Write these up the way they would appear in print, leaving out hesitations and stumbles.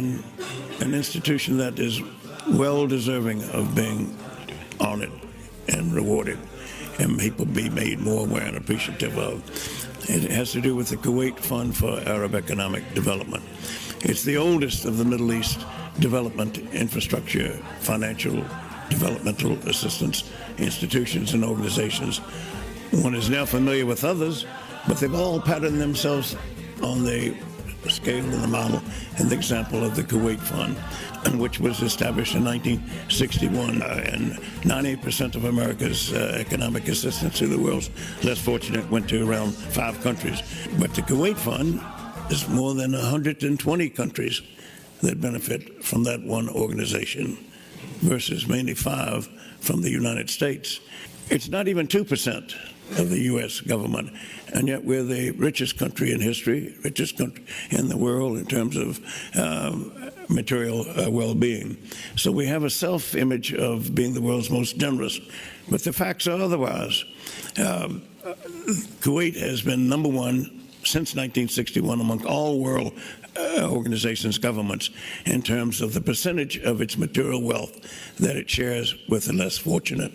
and an institution that is well deserving of being honored and rewarded, and people be made more aware and appreciative of. It has to do with the Kuwait Fund for Arab Economic Development. It's the oldest of the Middle East development infrastructure, financial, developmental assistance institutions and organizations. One is now familiar with others, but they've all patterned themselves on the scale and the model and the example of the Kuwait Fund, which was established in 1961, and 98% of America's economic assistance to the world's less fortunate went to around 5 countries. But the Kuwait Fund is more than 120 countries that benefit from that one organization versus mainly 5 from the United States. It's not even 2% of the U.S. government, and yet we're the richest country in history, richest country in the world in terms of material well-being. So we have a self-image of being the world's most generous, but the facts are otherwise. Kuwait has been number 1 since 1961 among all world organizations, governments, in terms of the percentage of its material wealth that it shares with the less fortunate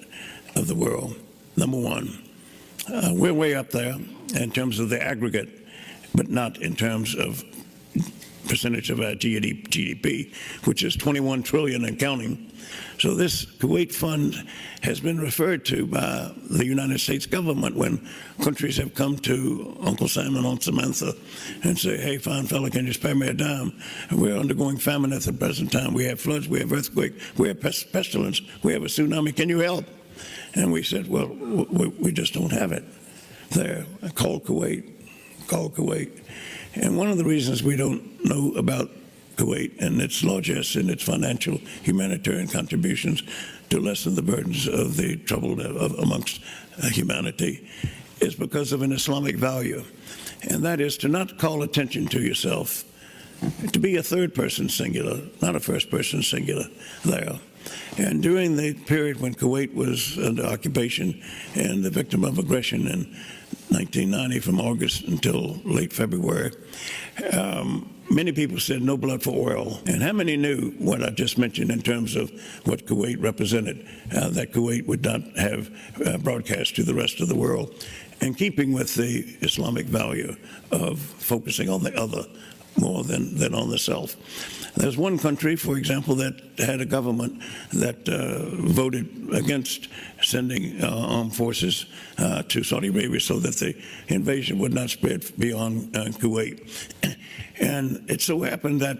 of the world. Number 1. We're way up there in terms of the aggregate, but not in terms of percentage of our GDP, which is 21 trillion and counting. So this Kuwait Fund has been referred to by the United States government when countries have come to Uncle Sam and Aunt Samantha and say, hey, fine fella, can you spare me a dime? We're undergoing famine at the present time. We have floods, we have earthquake, we have pestilence, we have a tsunami. Can you help? And we said, well, we just don't have it there. Call Kuwait. And one of the reasons we don't know about Kuwait and its largesse and its financial humanitarian contributions to lessen the burdens of the trouble amongst humanity is because of an Islamic value. And that is to not call attention to yourself, to be a third person singular, not a first person singular there. And during the period when Kuwait was under occupation and the victim of aggression in 1990 from August until late February, many people said no blood for oil. And how many knew what I just mentioned in terms of what Kuwait represented, that Kuwait would not have broadcast to the rest of the world, in keeping with the Islamic value of focusing on the other more than on the self. There's one country, for example, that had a government that voted against sending armed forces to Saudi Arabia so that the invasion would not spread beyond Kuwait. And it so happened that